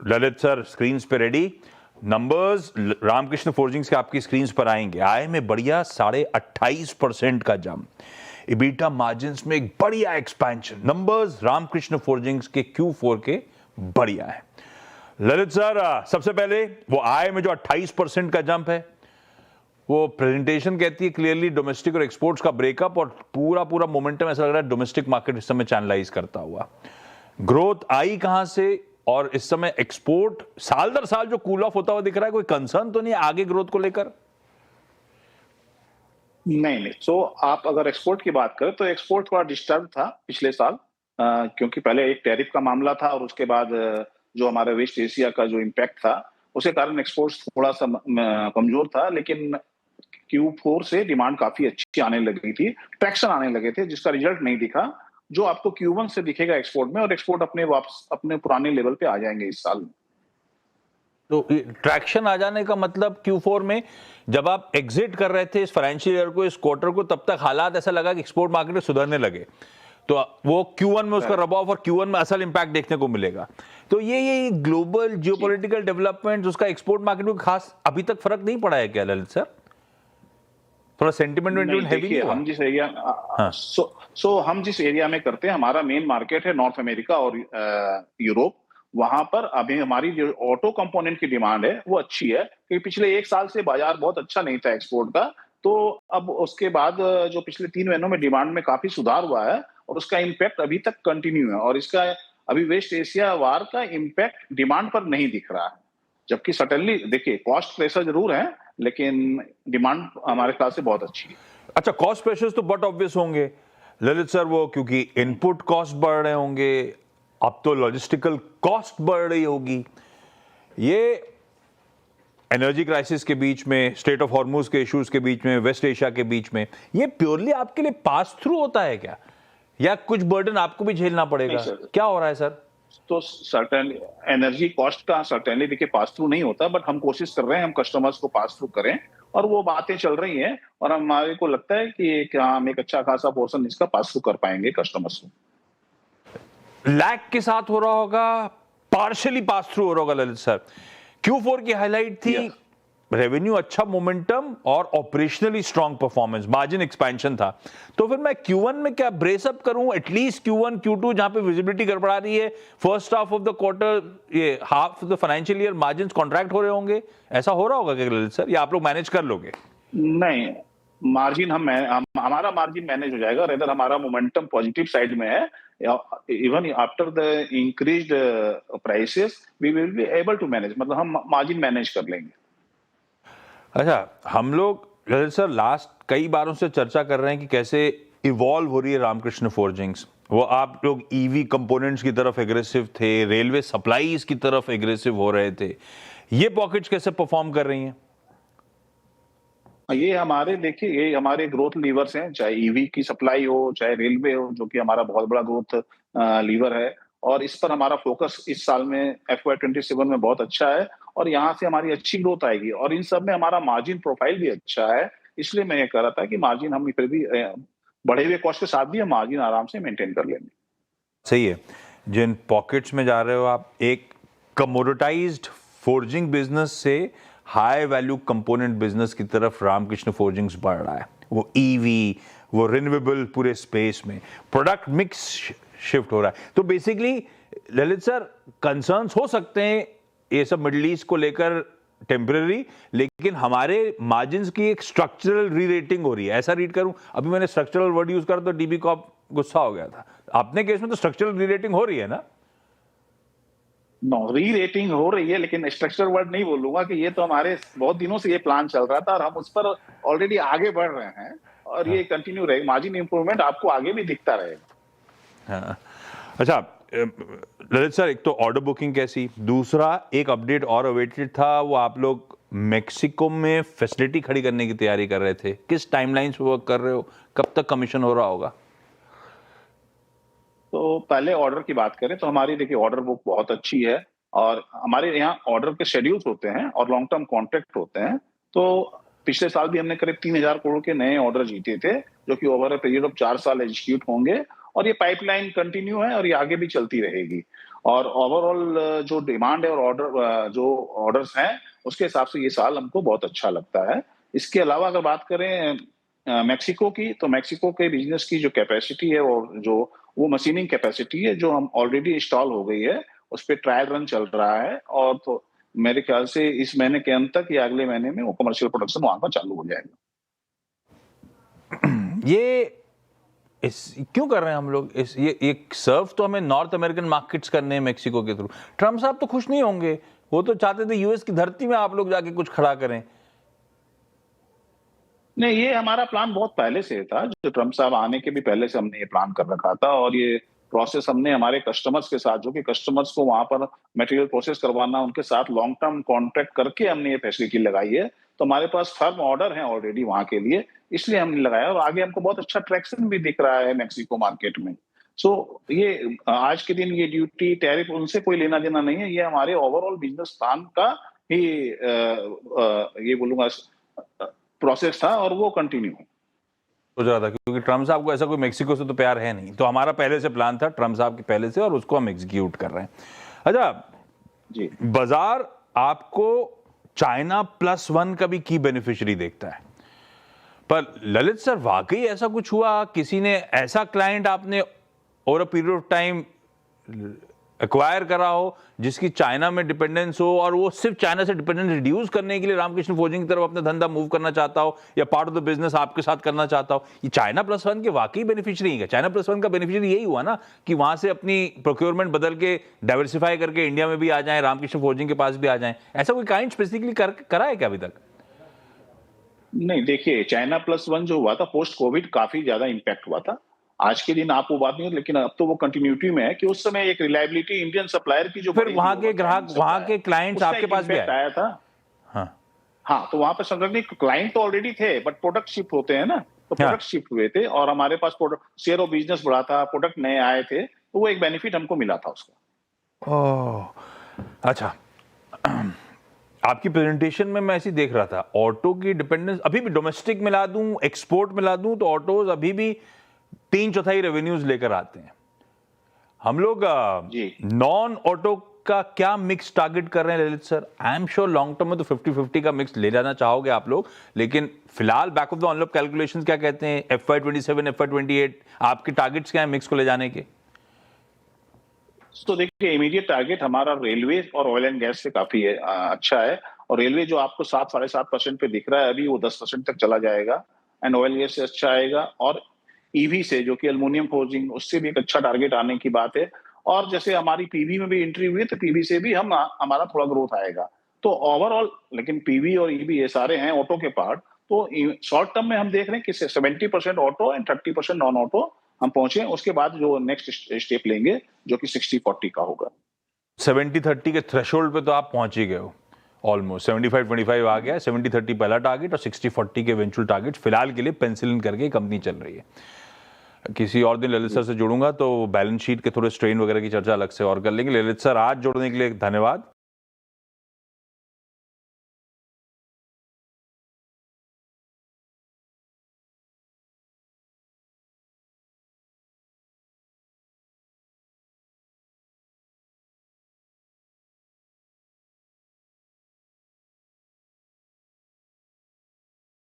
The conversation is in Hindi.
ललित सर स्क्रीन पे रेडी, नंबर्स रामकृष्ण फोर्जिंग्स के आपकी स्क्रीन पर आएंगे। आय में बढ़िया 28.5% का जंप, इबिटा मार्जिन्स में एक बढ़िया एक्सपेंशन। नंबर्स रामकृष्ण फोर्जिंग्स के Q4 के बढ़िया है। ललित सर सबसे पहले वो आय में जो 28% का जंप है, वो प्रेजेंटेशन कहती है क्लियरली डोमेस्टिक और एक्सपोर्ट्स का ब्रेकअप, और पूरा मोमेंटम ऐसा लग रहा है डोमेस्टिक मार्केट इस समय चैनलाइज करता हुआ। ग्रोथ आई कहां से, और इस समय एक्सपोर्ट साल दर साल जो कूल ऑफ होता हुआ दिख रहा है, कोई कंसर्न तो नहीं आगे ग्रोथ को लेकर? नहीं। तो आप अगर एक्सपोर्ट की बात करें तो एक्सपोर्ट थोड़ा डिस्टर्ब था पिछले साल, क्योंकि पहले एक टैरिफ का मामला था और उसके बाद जो हमारे वेस्ट एशिया का जो इम्पैक्ट था उसके कारण एक्सपोर्ट थोड़ा सा कमजोर था। लेकिन Q4 से डिमांड काफी अच्छी आने लगी थी, ट्रैक्शन आने लगे थे, जिसका रिजल्ट नहीं दिखा, जो आपको Q1 से दिखेगा एक्सपोर्ट में, और एक्सपोर्ट वापस अपने पुराने लेवल पे आ जाएंगे इस साल। तो ट्रैक्शन आ जाने का मतलब Q4 में जब आप एग्जिट कर रहे थे इस फाइनेंशियल ईयर को, इस क्वार्टर को, तब तक हालात ऐसा लगा कि एक्सपोर्ट मार्केट में सुधरने लगे, तो वो Q1 में उसका रब ऑफ और Q1 में असल इंपैक्ट देखने को मिलेगा। तो ये ग्लोबल जियोपॉलिटिकल डेवलपमेंट, उसका एक्सपोर्ट मार्केट में खास अभी तक फर्क नहीं पड़ा है क्या ललित सर? थोड़ा सेंटिमेंट हैवी नहीं हुआ? हम जिस एरिया हम जिस एरिया में करते हैं, हमारा मेन मार्केट है नॉर्थ अमेरिका और यूरोप। वहां पर अभी हमारी जो ऑटो कंपोनेंट की डिमांड है वो अच्छी है, क्योंकि पिछले एक साल से बाजार बहुत अच्छा नहीं था एक्सपोर्ट का। तो अब उसके बाद जो पिछले 3 महीनों में डिमांड में काफी सुधार हुआ है, और उसका इम्पैक्ट अभी तक कंटिन्यू है, और इसका अभी वेस्ट एशिया वार का इम्पैक्ट डिमांड पर नहीं दिख रहा है। जबकि सडनली देखिए कॉस्ट प्रेशर जरूर है, लेकिन डिमांड हमारे ख्याल से बहुत अच्छी है। अच्छा, कॉस्ट प्रेशर्स तो बहुत ऑब्वियस होंगे ललित सर, वो क्योंकि इनपुट कॉस्ट बढ़ रहे होंगे, अब तो लॉजिस्टिकल कॉस्ट बढ़ रही होगी। ये एनर्जी क्राइसिस के बीच में, स्टेट ऑफ हॉर्मुज के इश्यूज के बीच में, वेस्ट एशिया के बीच में, ये प्योरली आपके लिए पास थ्रू होता है क्या, या कुछ बर्डन आपको भी झेलना पड़ेगा? क्या हो रहा है सर? तो सर्टेनली एनर्जी कॉस्ट का सर्टेनली देखिए पास थ्रू नहीं होता, बट हम कोशिश कर रहे हैं हम कस्टमर्स को पास थ्रू करें, और वो बातें चल रही हैं, और हमारे को लगता है कि हम एक अच्छा खासा पोर्शन इसका पास थ्रू कर पाएंगे कस्टमर्स को। लैग के साथ हो रहा होगा, पार्शियली पास थ्रू हो रहा होगा ललित सर। Q4 की हाईलाइट थी रेवेन्यू अच्छा मोमेंटम और operationally strong performance, margin expansion था। तो फिर मैं Q1 में क्या ब्रेसअप करूं, एटलीस्ट Q1 Q2 जहां पे विजिबिलिटी गड़बड़ा रही है, first half of the quarter, ये half of the financial year margin contract हो रहे होंगे, ऐसा हो रहा होगा क्या ललित सर, या आप लोग मैनेज कर लोगे? नहीं, मार्जिन हमारा मार्जिन मैनेज हो जाएगा, रेदर हमारा मोमेंटम पॉजिटिव साइड में है। Even after the increased prices we will be able to manage, मतलब हम मार्जिन मैनेज कर लेंगे। अच्छा, हम लोग ललित सर लास्ट कई बारों से चर्चा कर रहे हैं कि कैसे इवॉल्व हो रही है रामकृष्ण फोर्जिंग्स। वो आप लोग ईवी कंपोनेंट्स की तरफ एग्रेसिव थे, रेलवे सप्लाईज की तरफ एग्रेसिव हो रहे थे, ये पॉकेट्स कैसे परफॉर्म कर रही हैं? ये हमारे ग्रोथ लीवर्स हैं, चाहे ईवी की सप्लाई हो, चाहे रेलवे हो, जो कि हमारा बहुत बड़ा ग्रोथ लीवर है, और इस पर हमारा फोकस इस साल में FY27 में बहुत अच्छा है, और यहाँ से हमारी अच्छी ग्रोथ आएगी, और इन सब में हमारा मार्जिन प्रोफाइल भी अच्छा है। इसलिए मैं ये कह रहा था कि मार्जिन हम फिर भी बढ़े हुए कॉस्ट के साथ भी हम मार्जिन आराम से मेंटेन कर लेंगे। सही है। जिन पॉकेट्स में जा रहे हो आप, एक कमोडिटाइज्ड फोर्जिंग बिजनेस से हाई वैल्यू कंपोनेंट बिजनेस की तरफ रामकृष्ण फोर्जिंग्स बढ़ रहा है। वो ईवी, वो रिन्यूएबल, पूरे स्पेस में प्रोडक्ट मिक्स शिफ्ट हो रहा है। तो बेसिकली ललित सर कंसर्न्स हो सकते हैं ये सब मिडिल ईस्ट को लेकर टेम्पररी, लेकिन हमारे मार्जिन्स की एक स्ट्रक्चरल री रेटिंग हो रही है, ऐसा रीड करूं? अभी मैंने स्ट्रक्चरल वर्ड यूज करा तो डीबी कॉप गुस्सा हो गया था। अपने केस में तो स्ट्रक्चरल री रेटिंग हो रही है ना? नो, री रेटिंग हो रही है, लेकिन स्ट्रक्चर वर्ड नहीं बोलूंगा, कि ये तो हमारे बहुत दिनों से ये प्लान चल रहा था, और हम उस पर ऑलरेडी आगे बढ़ रहे हैं, और ये कंटिन्यू रहेगा। मार्जिन इंप्रूवमेंट आपको आगे भी दिखता रहेगा। हाँ। अच्छा ललित सर, एक तो ऑर्डर बुकिंग कैसी, दूसरा एक अपडेट और अवेटेड था, वो आप लोग मेक्सिको में फैसिलिटी खड़ी करने की तैयारी कर रहे थे, किस टाइमलाइन पे वर्क कर रहे हो, कब तक कमीशन हो रहा होगा? तो पहले ऑर्डर की बात करें तो हमारी देखिए ऑर्डर बुक बहुत अच्छी है, और हमारे यहाँ ऑर्डर के शेड्यूल्स होते हैं और लॉन्ग टर्म कॉन्ट्रैक्ट होते हैं। तो पिछले साल भी हमने करीब 3,000 करोड़ के नए ऑर्डर जीते थे, जो कि ओवर अ पीरियड ऑफ 4 साल एग्जीक्यूट होंगे, और ये पाइपलाइन कंटिन्यू है, और ये आगे भी चलती रहेगी। और ओवरऑल जो डिमांड है और जो ऑर्डर्स हैं, उसके हिसाब से ये साल हमको बहुत अच्छा लगता है। इसके अलावा अगर बात करें मेक्सिको की, तो मेक्सिको के बिज़नेस की जो कैपेसिटी है और जो वो मशीनिंग कैपेसिटी है, जो हम ऑलरेडी इंस्टॉल हो गई है, उस पे ट्रायल रन चल रहा है और तो मेरे ख्याल से इस महीने के अंत तक या अगले महीने में वो कमर्शियल प्रोडक्शन वहाँ पर चालू हो जाएगा। ये क्यों कर रहे हैं हम लोग ये सर्व तो हमें नॉर्थ अमेरिकन मार्केट्स करने हैं मेक्सिको के थ्रू। ट्रम्प साहब तो खुश नहीं होंगे, वो तो चाहते थे यूएस की धरती में आप लोग जाके कुछ खड़ा करें। नहीं, ये हमारा प्लान बहुत पहले से था, जो ट्रम्प साहब आने के भी पहले से हमने ये प्लान कर रखा था और ये प्रोसेस हमने हमारे कस्टमर्स के साथ, जो कि कस्टमर्स को वहाँ पर मटेरियल प्रोसेस करवाना, उनके साथ लॉन्ग टर्म कॉन्ट्रैक्ट करके हमने ये फैसिलिटी लगाई है। तो हमारे पास फर्म ऑर्डर हैं ऑलरेडी वहाँ के लिए, इसलिए हमने लगाया और आगे हमको बहुत अच्छा ट्रैक्शन भी दिख रहा है मेक्सिको मार्केट में। सो ये आज के दिन ये ड्यूटी, टैरिफ उनसे कोई लेना-देना नहीं है, ये हमारे ओवरऑल बिज़नेस प्लान का ही ये बोलूँगा प्रोसेस था और वो कंटिन्यू है। सोच रहा था क्योंकि ट्रम्प साहब को ऐसा कोई मेक्सिको से तो प्यार है नहीं, तो हमारा पहले से प्लान था ट्रम्प साहब के पहले से और उसको हम एग्जीक्यूट कर रहे हैं। अच्छा जी। बाजार आपको चाइना +1 का भी की बेनिफिशियरी देखता है, पर ललित सर वाकई ऐसा कुछ हुआ, किसी ने ऐसा क्लाइंट आपने over a period of time acquire करा हो जिसकी चाइना में डिपेंडेंस हो और वो सिर्फ चाइना से डिपेंडेंस रिड्यूस करने के लिए रामकृष्ण फोर्जिंग की तरफ अपना धंधा मूव करना चाहता हो या पार्ट ऑफ द बिजनेस आपके साथ करना चाहता हो, ये चाइना +1 के वाकई बेनिफिशियरी है। चाइना +1 का बेनिफिशियरी यही हुआ ना कि वहां से अपनी प्रोक्योरमेंट बदल के डाइवर्सिफाई करके इंडिया में भी आ जाए, रामकृष्ण फोर्जिंग के पास भी आ जाए। ऐसा कोई काइंड स्पेसिफिकली करा है क्या अभी तक? नहीं, देखिए चाइना +1 जो हुआ था पोस्ट कोविड काफ़ी ज़्यादा इम्पैक्ट हुआ था। आज के दिन आप वो बात नहीं, लेकिन अब तो वो कंटिन्यूटी में है कि उस समय एक रिलायबिलिटी इंडियन सप्लायर की जो फिर बढ़ी वहां थी, के ग्राहक, वहां के क्लाइंट्स उसका आपके एक पास भी इम्पैक्ट आए? आया था। हाँ हाँ, तो वहाँ पे संग्रहणी क्लाइंट तो ऑलरेडी थे, बट प्रोडक्ट शिफ्ट होते हैं ना, तो हाँ। प्रोडक्ट शिफ्ट हुए थे और हमारे पास प्रोडक्ट शेयर ऑफ बिज़नेस बढ़ा था, प्रोडक्ट नए आए थे, तो वो एक बेनिफिट हमको मिला था उसका। ओह अच्छा। आपकी प्रेजेंटेशन में मैं ऐसे ही देख रहा था, ऑटो की डिपेंडेंस अभी भी, डोमेस्टिक मिला दूं, एक्सपोर्ट मिला दूं, तो ऑटोज अभी भी 3/4 रेवेन्यूज लेकर आते हैं। हम लोग जी। नॉन ऑटो का क्या मिक्स टारगेट कर रहे हैं Lalit sir? I am sure long term में तो 50-50 का मिक्स ले जाना चाहोगे आप लोग, लेकिन फिलहाल back of the envelope calculations क्या कहते हैं? FY27, FY28 आपके टारगेट्स क्या है मिक्स को ले जाने के? तो देखिए इमीडिएट टारगेट हमारा रेलवे और ऑयल एंड गैस से काफी अच्छा है और रेलवे जो आपको 7-7.5% पे दिख रहा है अभी, वो 10% तक चला जाएगा एंड ऑयल गैस से अच्छा आएगा और ईवी से, जो कि एल्युमिनियम फोर्जिंग, उससे भी एक अच्छा टारगेट आने की बात है। और जैसे हमारी पीवी में भी एंट्री हुई है, तो पीवी से भी हमारा थोड़ा ग्रोथ आएगा। तो ओवरऑल लेकिन पीवी और ईवी ये सारे हैं ऑटो के पार्ट, तो शॉर्ट टर्म में हम देख रहे हैं कि 70% ऑटो एंड 30% नॉन ऑटो हम पहुंचे। उसके बाद जो नेक्स्ट स्टेप लेंगे जो कि 60-40 का होगा। 70-30 के थ्रेशोल्ड पे तो आप पहुंच ही गए हो ऑलमोस्ट। 75-25 आ गया, 70-30 पहला टारगेट और 60-40 के इवेंचुअल टारगेट फिलहाल के लिए पेंसिल इन करके कंपनी चल रही है। किसी और दिन ललित सर से जुड़ूंगा तो बैलेंस शीट के थोड़े स्ट्रेन वगैरह की चर्चा अलग से और कर लेंगे। ललित सर आज जुड़ने के लिए धन्यवाद।